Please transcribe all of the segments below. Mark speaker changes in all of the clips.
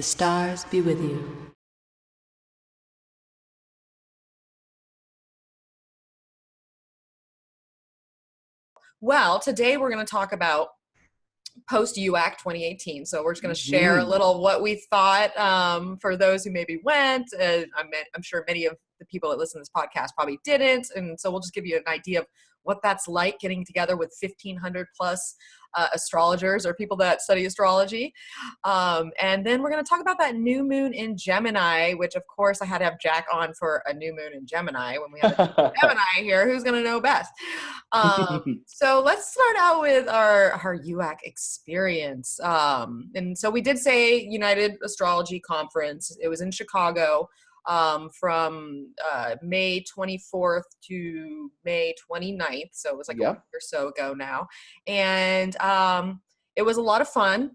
Speaker 1: the stars be with you.
Speaker 2: Well, today we're going to talk about post UAC 2018. So we're just going to share a little what we thought for those who maybe went. I'm sure many of the people that listen to this podcast probably didn't. And so we'll just give you an idea of what that's like getting together with 1,500 plus astrologers or people that study astrology. And then we're going to talk about that new moon in Gemini, which of course I had to have Jack on for a new moon in Gemini when we have a Gemini here. Who's going to know best? So let's start out with our UAC experience. And so we did say United Astrology Conference. It was in Chicago from May 24th to May 29th. So it was like a week or so ago now. And it was a lot of fun.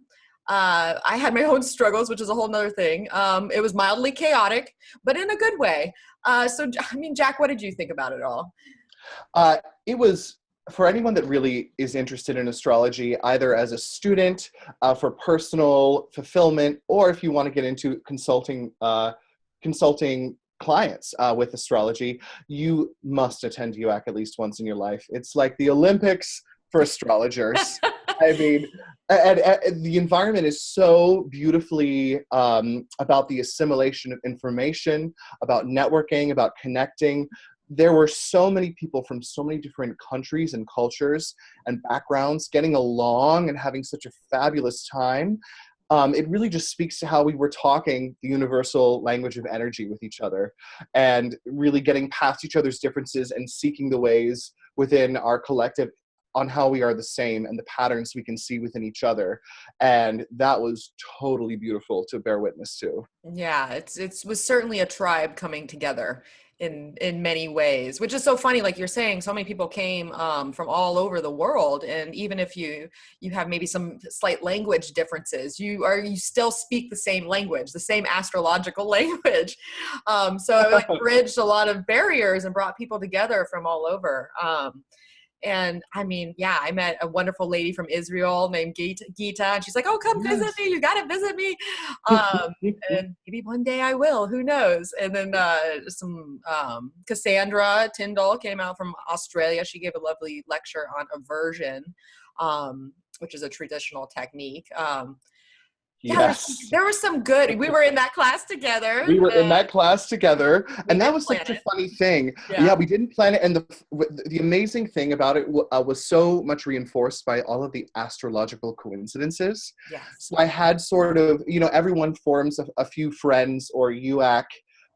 Speaker 2: I had my own struggles, which is a whole nother thing. It was mildly chaotic, but in a good way. So, I mean, Jack, what did you think about it all?
Speaker 3: It was, for anyone that really is interested in astrology, either as a student for personal fulfillment, or if you want to get into consulting clients with astrology, you must attend UAC at least once in your life. It's like the Olympics for astrologers. I mean, and the environment is so beautifully about the assimilation of information, about networking, about connecting. There were so many people from so many different countries and cultures and backgrounds getting along and having such a fabulous time. It really just speaks to how we were talking the universal language of energy with each other and really getting past each other's differences and seeking the ways within our collective on how we are the same and the patterns we can see within each other. And that was totally beautiful to bear witness to.
Speaker 2: Yeah, it was certainly a tribe coming together in many ways, which is so funny. Like you're saying, so many people came from all over the world, and even if you have maybe some slight language differences, you still speak the same language, the same astrological language. So it like bridged a lot of barriers and brought people together from all over. And I mean, yeah, I met a wonderful lady from Israel named Gita, and she's like, "Oh, come visit me. You got to visit me." And maybe one day I will, who knows? And then some Cassandra Tyndall came out from Australia. She gave a lovely lecture on aversion, which is a traditional technique.
Speaker 3: Yes.
Speaker 2: There was some good. We were in that class together.
Speaker 3: In that class together. And that was such a funny thing. Yeah, we didn't plan it. And the amazing thing about it was so much reinforced by all of the astrological coincidences.
Speaker 2: Yes.
Speaker 3: So I had sort of, everyone forms a few friends or UAC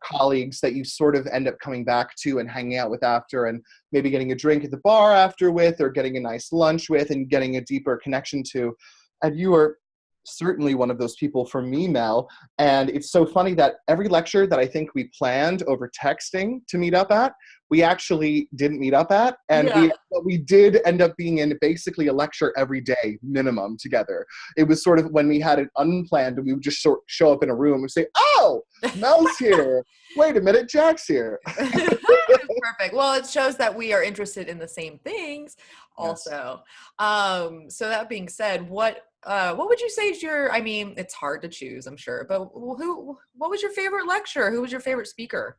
Speaker 3: colleagues that you sort of end up coming back to and hanging out with after, and maybe getting a drink at the bar after with, or getting a nice lunch with, and getting a deeper connection to. And you were certainly one of those people for me, Mel. And it's so funny that every lecture that I think we planned over texting to meet up at, we actually didn't meet up at. And we did end up being in basically a lecture every day minimum together. It was sort of when we had it unplanned, we would just show up in a room and say, "Oh, Mel's here. Wait a minute, Jack's here."
Speaker 2: Perfect. Well, it shows that we are interested in the same things also. Yes. So that being said, what would you say is it's hard to choose, I'm sure, but what was your favorite lecture? Who was your favorite speaker?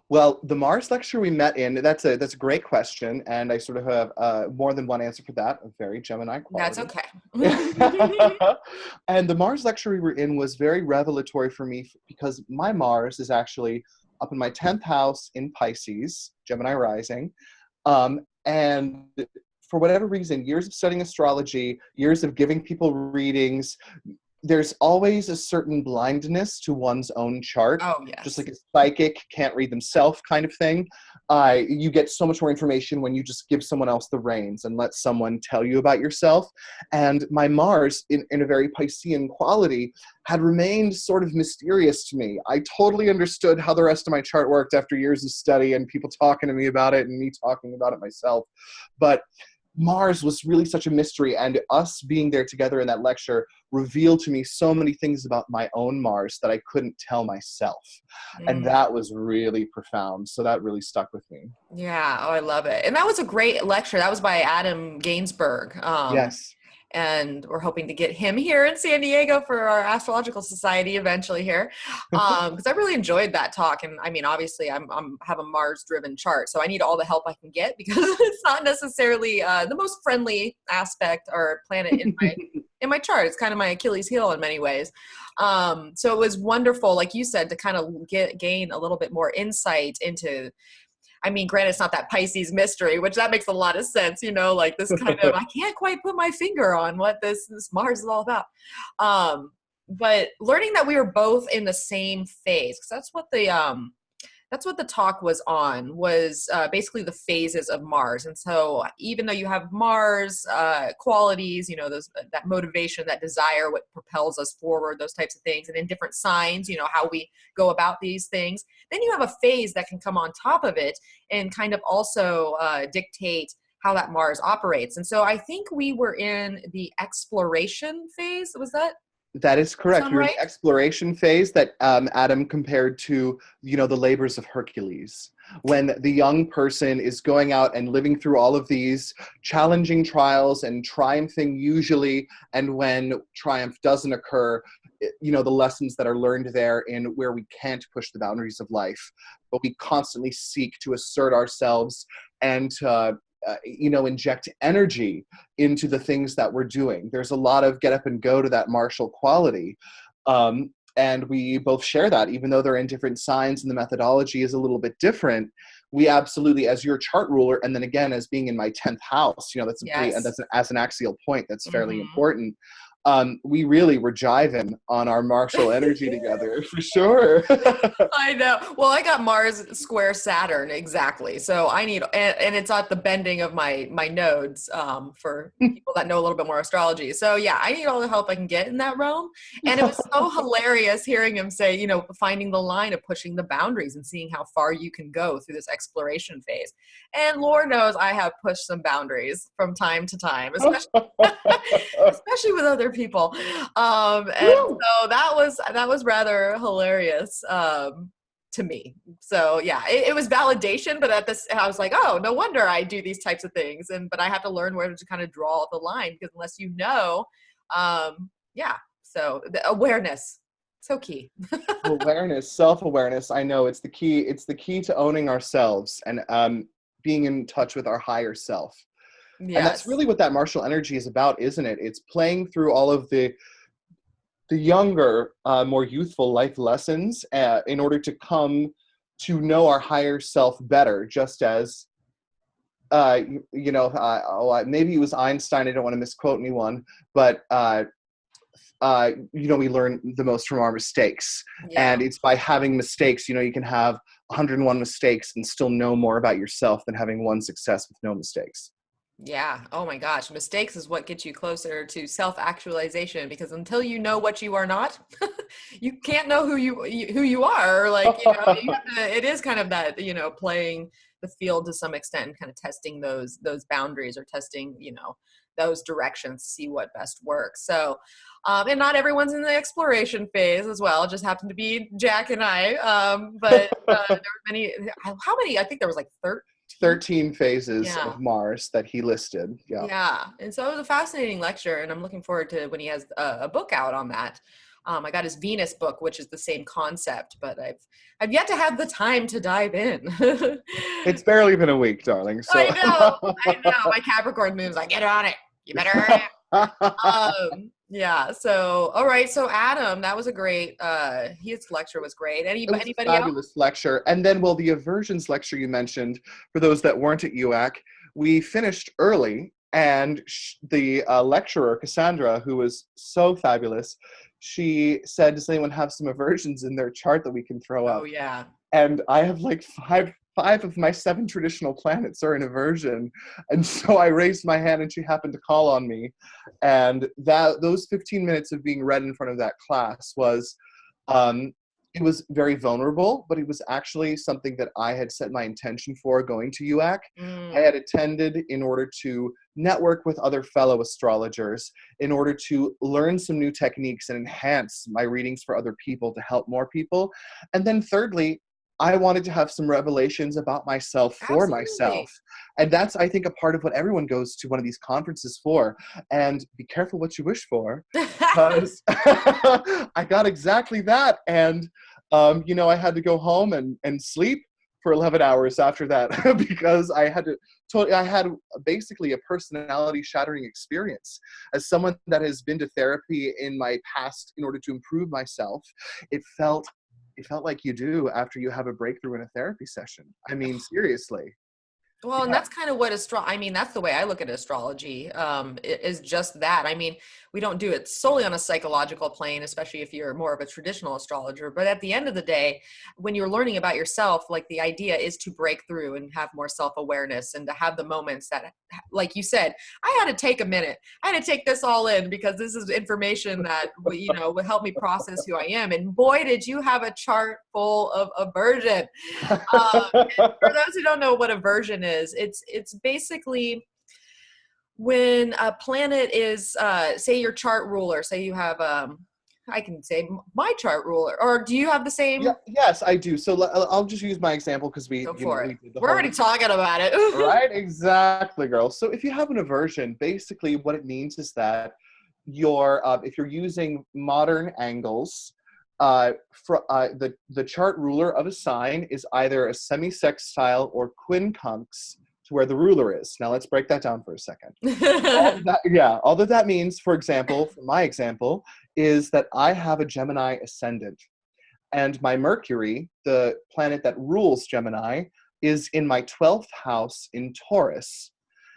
Speaker 3: Well, the Marsh lecture we met in, that's a great question. And I sort of have more than one answer for that, a very Gemini quality.
Speaker 2: That's okay.
Speaker 3: And the Marsh lecture we were in was very revelatory for me because my Mars is actually up in my 10th house in Pisces, Gemini rising. And for whatever reason, years of studying astrology, years of giving people readings, there's always a certain blindness to one's own chart.
Speaker 2: Oh, yes.
Speaker 3: Just like a psychic can't read themselves kind of thing. You get so much more information when you just give someone else the reins and let someone tell you about yourself. And my Mars, in a very Piscean quality, had remained sort of mysterious to me. I totally understood how the rest of my chart worked after years of study and people talking to me about it and me talking about it myself. But Mars was really such a mystery, and us being there together in that lecture revealed to me so many things about my own Mars that I couldn't tell myself. And that was really profound. So that really stuck with me.
Speaker 2: Yeah. Oh, I love it. And that was a great lecture. That was by Adam Gainsbourg.
Speaker 3: Yes.
Speaker 2: and we're hoping to get him here in San Diego for our astrological society eventually here, because I really enjoyed that talk. And I mean, obviously, I'm have a Mars-driven chart, so I need all the help I can get because it's not necessarily the most friendly aspect or planet in my chart. It's kind of my Achilles heel in many ways. So it was wonderful, like you said, to kind of gain a little bit more insight into. I mean, granted, it's not that Pisces mystery, which that makes a lot of sense, like this kind of, I can't quite put my finger on what this Mars is all about. But learning that we were both in the same phase, because that's what the talk was on, was basically the phases of Mars. And so even though you have Mars qualities, that motivation, that desire, what propels us forward, those types of things, and in different signs, how we go about these things, then you have a phase that can come on top of it and kind of also dictate how that Mars operates. And so I think we were in the exploration phase. Was that?
Speaker 3: That is correct. You're
Speaker 2: right?
Speaker 3: in the exploration phase that Adam compared to, the labors of Hercules. When the young person is going out and living through all of these challenging trials and triumphing usually, and when triumph doesn't occur, the lessons that are learned there in where we can't push the boundaries of life, but we constantly seek to assert ourselves and inject energy into the things that we're doing. There's a lot of get up and go to that martial quality. And we both share that, even though they're in different signs and the methodology is a little bit different. We absolutely, as your chart ruler, and then again, as being in my 10th house, that's as an axial point, that's fairly important. We really were jiving on our martial energy together, for sure.
Speaker 2: I know. Well, I got Mars square Saturn, exactly. So I need, and it's at the bending of my nodes for people that know a little bit more astrology. So yeah, I need all the help I can get in that realm. And it was so hilarious hearing him say, finding the line of pushing the boundaries and seeing how far you can go through this exploration phase. And Lord knows I have pushed some boundaries from time to time, especially with other people. And so that was rather hilarious to me. So yeah, it was validation, but I was like, oh, no wonder I do these types of things. But I have to learn where to kind of draw the line, because unless so the awareness, so key.
Speaker 3: Awareness, self-awareness. I know it's the key. It's the key to owning ourselves and being in touch with our higher self. Yes. And that's really what that martial energy is about, isn't it? It's playing through all of the younger, more youthful life lessons in order to come to know our higher self better, just as, maybe it was Einstein, I don't want to misquote anyone, but, we learn the most from our mistakes. Yeah. And it's by having mistakes, you can have 101 mistakes and still know more about yourself than having one success with no mistakes.
Speaker 2: Yeah. Oh my gosh. Mistakes is what gets you closer to self-actualization, because until you know what you are not, you can't know who you are. Like, it is kind of that, playing the field to some extent and kind of testing those boundaries, or testing, those directions to see what best works. So, and not everyone's in the exploration phase as well. It just happened to be Jack and I. But there were many, how many? I think there was like
Speaker 3: 13 phases of Mars that he listed.
Speaker 2: Yeah. And so it was a fascinating lecture, and I'm looking forward to when he has a book out on that. I got his Venus book, which is the same concept, but I've yet to have the time to dive in.
Speaker 3: It's barely been a week, darling. So.
Speaker 2: I know. My Capricorn moon's like, get on it. You better hurry up. Yeah. So, all right. So Adam, that was a great, his lecture was great. Anybody
Speaker 3: fabulous
Speaker 2: else?
Speaker 3: Lecture. And then, the aversions lecture you mentioned, for those that weren't at UAC, we finished early, and the lecturer, Cassandra, who was so fabulous, she said, does anyone have some aversions in their chart that we can throw up?
Speaker 2: Oh yeah.
Speaker 3: And I have like five of my 7 traditional planets are in aversion. And so I raised my hand and she happened to call on me. And those 15 minutes of being read in front of that class was, it was very vulnerable, but it was actually something that I had set my intention for going to UAC. I had attended in order to network with other fellow astrologers, in order to learn some new techniques and enhance my readings for other people to help more people. And then thirdly, I wanted to have some revelations about myself for
Speaker 2: Absolutely.
Speaker 3: myself. And that's, I think, a part of what everyone goes to one of these conferences for. And be careful what you wish for, because I got exactly that. And, I had to go home and sleep for 11 hours after that because I had basically a personality shattering experience. As someone that has been to therapy in my past in order to improve myself, it felt like you do after you have a breakthrough in a therapy session. I mean, seriously.
Speaker 2: Well, and
Speaker 3: Yeah.
Speaker 2: that's kind of what I mean, that's the way I look at astrology, is just that. I mean, we don't do it solely on a psychological plane, especially if you're more of a traditional astrologer. But at the end of the day, when you're learning about yourself, like the idea is to break through and have more self-awareness and to have the moments that, like you said, I had to take a minute. I had to take this all in because this is information that, would help me process who I am. And boy, did you have a chart full of aversion. For those who don't know what aversion is, it's basically when a planet is, say your chart ruler, say you have, I can say my chart ruler, or do you have the
Speaker 3: Yeah,
Speaker 2: same?
Speaker 3: yes, I do. So I'll just use my example because
Speaker 2: Go for
Speaker 3: we
Speaker 2: it.
Speaker 3: did the
Speaker 2: We're
Speaker 3: whole
Speaker 2: already talking about it.
Speaker 3: right, exactly, girl. So if you have an aversion, basically what it means is that if you're using modern angles, the chart ruler of a sign is either a semi-sextile or quincunx to where the ruler is. Now let's break that down for a second. All that means, for example, for my example, is that I have a Gemini ascendant. And my Mercury, the planet that rules Gemini, is in my 12th house in Taurus.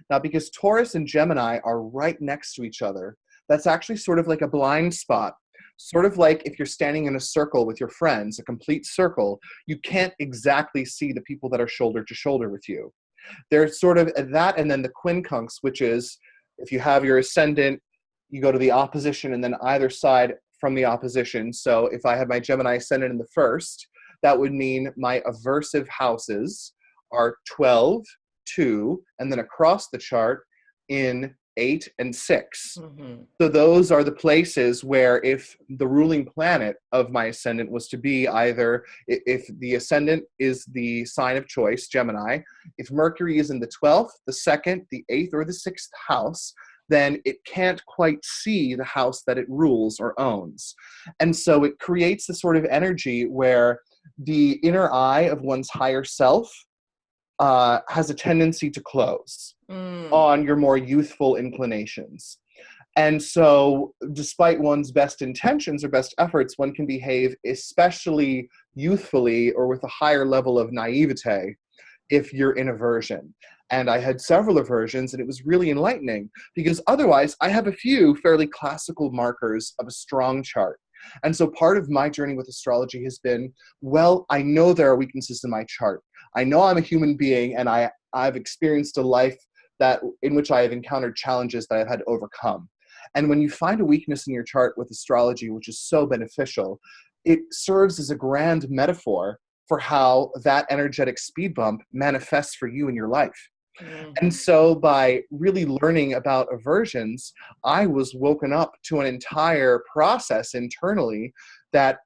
Speaker 3: Now, because Taurus and Gemini are right next to each other, that's actually sort of like a blind spot. Sort of like if you're standing in a circle with your friends, a complete circle, you can't exactly see the people that are shoulder to shoulder with you. There's sort of that, and then the quincunx, which is if you have your ascendant, you go to the opposition, and then either side from the opposition. So if I had my Gemini ascendant in the first, that would mean my aversive houses are 12, 2, and then across the chart in 8 and 6.
Speaker 2: Mm-hmm.
Speaker 3: So those are the places where if the ruling planet of my ascendant was to be either, if the ascendant is the sign of choice, Gemini, if Mercury is in the 12th, the 2nd, the 8th, or the 6th house, then it can't quite see the house that it rules or owns. And so it creates this sort of energy where the inner eye of one's higher self has a tendency to close on your more youthful inclinations. And so despite one's best intentions or best efforts, one can behave especially youthfully or with a higher level of naivete if you're in aversion. And I had several aversions, and it was really enlightening because otherwise I have a few fairly classical markers of a strong chart. And so part of my journey with astrology has been, well, I know there are weaknesses in my chart. I know I'm a human being, and I've experienced a life in which I have encountered challenges that I've had to overcome. And when you find a weakness in your chart with astrology, which is so beneficial, it serves as a grand metaphor for how that energetic speed bump manifests for you in your life. And so by really learning about aversions, I was woken up to an entire process internally that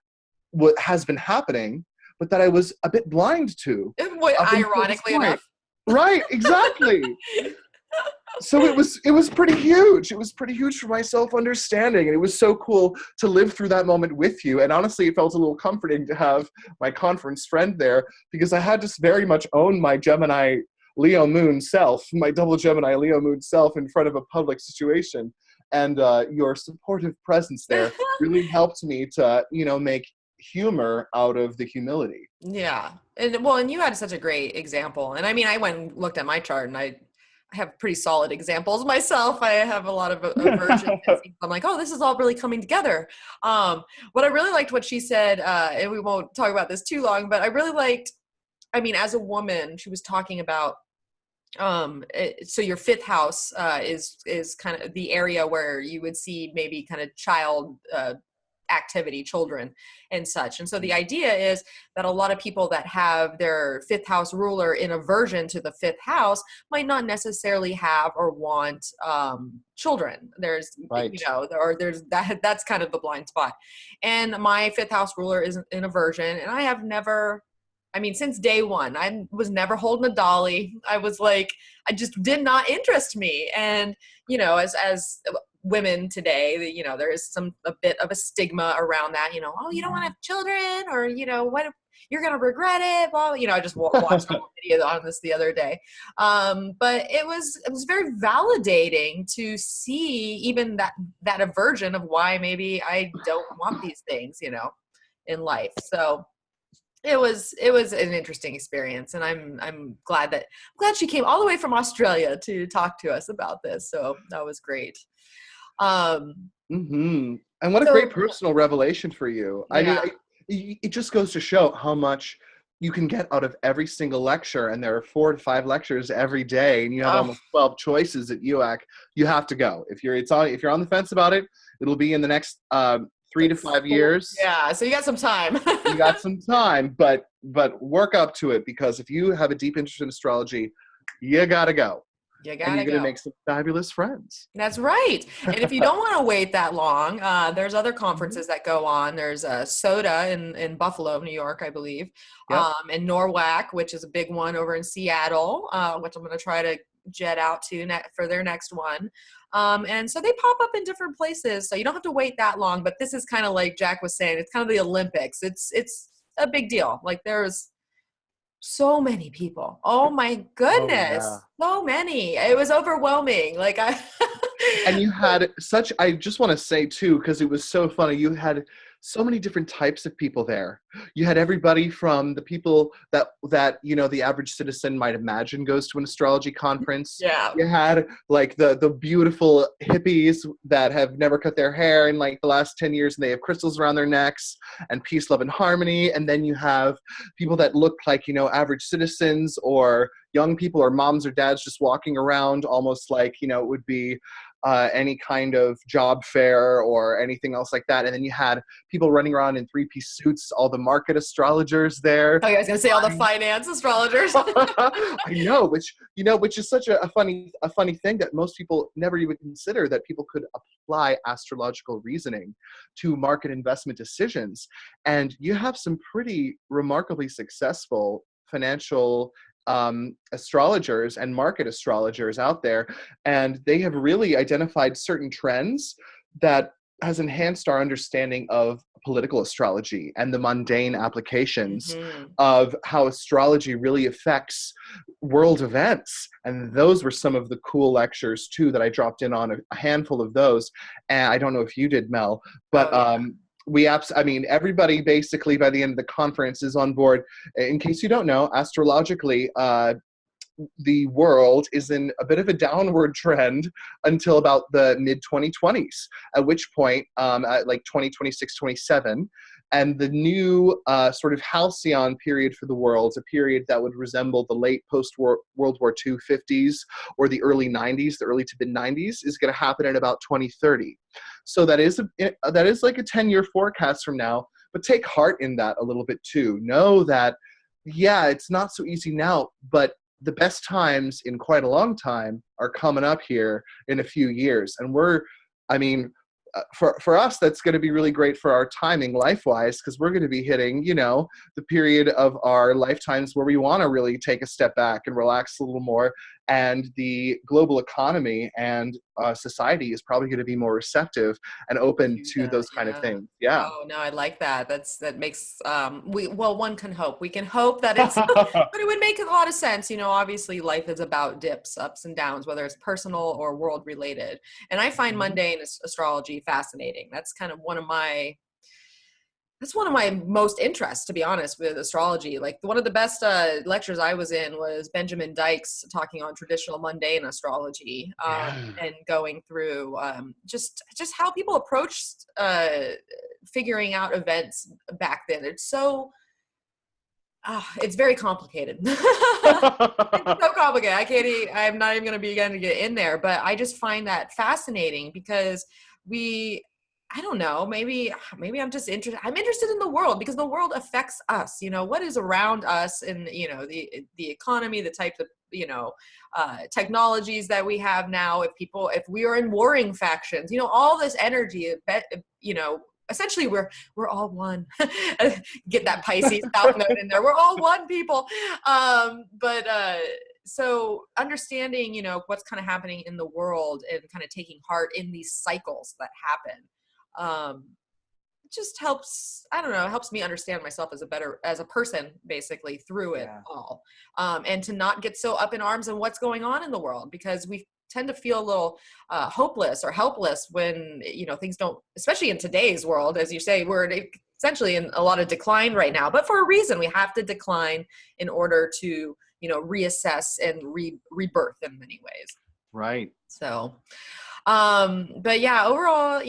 Speaker 3: has been happening, but that I was a bit blind to.
Speaker 2: Ironically enough.
Speaker 3: Right, exactly. So it was pretty huge. It was pretty huge for my self-understanding. And it was so cool to live through that moment with you. And honestly, it felt a little comforting to have my conference friend there because I had to very much own my Gemini Leo moon self, my double Gemini Leo moon self in front of a public situation. And your supportive presence there really helped me to, make humor out of the humility.
Speaker 2: Yeah. And you had such a great example. And I mean, I went and looked at my chart and I have pretty solid examples myself. I have a lot of aversion. I'm like, oh, this is all really coming together. What I really liked what she said, and we won't talk about this too long, but I really liked, I mean, as a woman, she was talking about, so your fifth house is kind of the area where you would see maybe kind of child activity, children and such. And so the idea is that a lot of people that have their fifth house ruler in aversion to the fifth house might not necessarily have or want children. There's,
Speaker 3: Right.
Speaker 2: or there's that's kind of the blind spot. And my fifth house ruler is in aversion, and I have never I mean, since day one, I was never holding a dolly. I was like, I just did not interest me. And, you know, as women today, you know, there is a bit of a stigma around that, you know, oh, you don't want to have children, or, you know, what if you're going to regret it? Well, you know, I just watched a video on this the other day. But it was very validating to see even that aversion of why maybe I don't want these things, you know, in life. So it was an interesting experience, and I'm glad she came all the way from Australia to talk to us about this. So that was great.
Speaker 3: And what a great personal revelation for you.
Speaker 2: Yeah.
Speaker 3: I mean, it just goes to show how much you can get out of every single lecture, and there are 4 to 5 lectures every day, and you have almost 12 choices at UAC. You have to go. If you're on the fence about it, it'll be in the next 3 to 5 years.
Speaker 2: Yeah, so you got some time.
Speaker 3: You got some time, but work up to it, because if you have a deep interest in astrology, you gotta go.
Speaker 2: You
Speaker 3: and
Speaker 2: gotta
Speaker 3: you're
Speaker 2: go.
Speaker 3: gonna make some fabulous friends.
Speaker 2: That's right. And if you don't want to wait that long, there's other conferences that go on. There's SOTA in Buffalo, New York, I believe, and NORWAC, which is a big one over in Seattle, which I'm going to try to jet out to for their next one. And so they pop up in different places, so you don't have to wait that long. But this is kind of like Jack was saying, it's kind of the Olympics. It's a big deal. Like, there's so many people. Oh my goodness.
Speaker 3: Oh, yeah.
Speaker 2: So many. It was overwhelming. Like,
Speaker 3: and you had I just want to say too, because it was so funny, you had so many different types of people there. You had everybody from the people that you know, the average citizen might imagine goes to an astrology conference.
Speaker 2: Yeah.
Speaker 3: You had like the beautiful hippies that have never cut their hair in like the last 10 years, and they have crystals around their necks, and peace, love, and harmony. And then you have people that look like, you know, average citizens, or young people, or moms or dads just walking around almost like, you know, it would be any kind of job fair or anything else like that. And then you had people running around in 3-piece suits, all the market astrologers there.
Speaker 2: Oh, yeah, I was going to say all the finance astrologers.
Speaker 3: I know, which is such a funny thing that most people never even consider, that people could apply astrological reasoning to market investment decisions. And you have some pretty remarkably successful financial astrologers and market astrologers out there, and they have really identified certain trends that has enhanced our understanding of political astrology and the mundane applications of how astrology really affects world events. And those were some of the cool lectures too that I dropped in on, a handful of those. And I don't know if you did, Mel, but everybody basically by the end of the conference is on board. In case you don't know, astrologically, the world is in a bit of a downward trend until about the mid-2020s, at which point, at like 2026, 27, and the new sort of halcyon period for the world, a period that would resemble the late post-World War II 50s or the early 90s, the early to mid-90s, is going to happen in about 2030. So that is like a 10-year forecast from now, but take heart in that a little bit too. Know that, yeah, it's not so easy now, but the best times in quite a long time are coming up here in a few years. And for us, that's going to be really great for our timing life-wise, because we're going to be hitting, you know, the period of our lifetimes where we want to really take a step back and relax a little more. And the global economy and society is probably going to be more receptive and open to those kind of things. Yeah.
Speaker 2: Oh no, I like that. That makes one can hope. We can hope that it's, but it would make a lot of sense. You know, obviously life is about dips, ups and downs, whether it's personal or world related. And I find mundane astrology fascinating. That's kind of one of my most interests, to be honest, with astrology. Like, one of the best lectures I was in was Benjamin Dykes talking on traditional mundane astrology, and going through just how people approached figuring out events back then. It's so it's very complicated. It's so complicated. I'm not even going to begin to get in there, but I just find that fascinating, because I don't know, maybe I'm just interested. I'm interested in the world, because the world affects us. You know, what is around us, and, you know, the economy, the types of, you know, technologies that we have now. If we are in warring factions, you know, all this energy, you know, essentially we're all one. Get that Pisces South Node in there. We're all one, people. So understanding, what's kind of happening in the world and kind of taking heart in these cycles that happen, just helps, I don't know, helps me understand myself as a person, basically, through it all. And to not get so up in arms on what's going on in the world, because we tend to feel a little hopeless or helpless when, things don't, especially in today's world, as you say, we're essentially in a lot of decline right now, but for a reason. We have to decline in order to, reassess and rebirth in many ways.
Speaker 3: Right.
Speaker 2: So, but yeah, overall,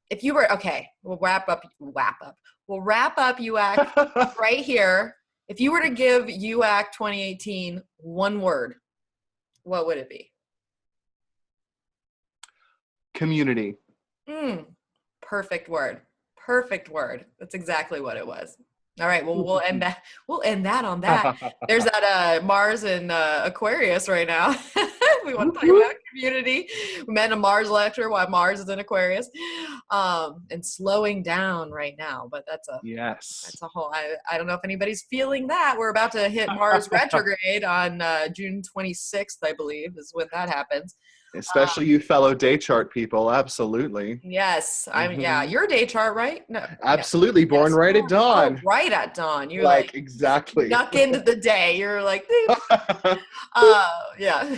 Speaker 2: if you were, okay, we'll wrap up UAC right here. If you were to give UAC 2018 one word, what would it be?
Speaker 3: Community.
Speaker 2: Perfect word. That's exactly what it was. All right. Well, we'll end that on that. There's that Mars in Aquarius right now. We want to talk about community. We met in a Mars lecture while Mars is in Aquarius, and slowing down right now. But that's a whole. I don't know if anybody's feeling that. We're about to hit Mars retrograde on June 26th, I believe, is when that happens.
Speaker 3: Especially you fellow day chart people. Absolutely.
Speaker 2: Yes. Your day chart, right? No.
Speaker 3: Absolutely.
Speaker 2: Yes.
Speaker 3: Born right at dawn.
Speaker 2: Oh, right at dawn. You're
Speaker 3: exactly.
Speaker 2: Snuck into the day. You're like, yeah.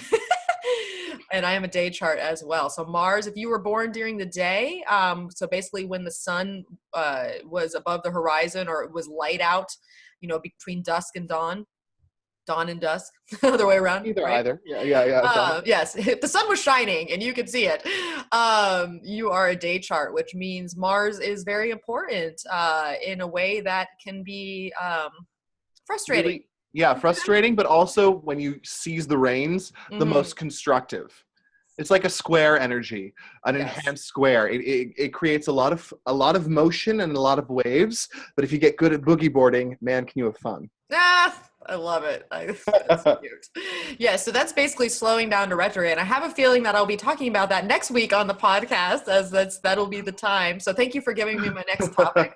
Speaker 2: And I am a day chart as well. So Mars, if you were born during the day, so basically when the sun was above the horizon, or it was light out, between dusk and dawn and dusk, other way around.
Speaker 3: Either. Yeah.
Speaker 2: Yes. If the sun was shining and you could see it, you are a day chart, which means Mars is very important in a way that can be frustrating.
Speaker 3: Really, frustrating, but also when you seize the reins, the most constructive. It's like a square energy, an enhanced square. It creates a lot of motion and a lot of waves. But if you get good at boogie boarding, man, can you have fun?
Speaker 2: I love it. That's cute. Yeah, so that's basically slowing down to retrograde. And I have a feeling that I'll be talking about that next week on the podcast, as that'll be the time. So thank you for giving me my next topic.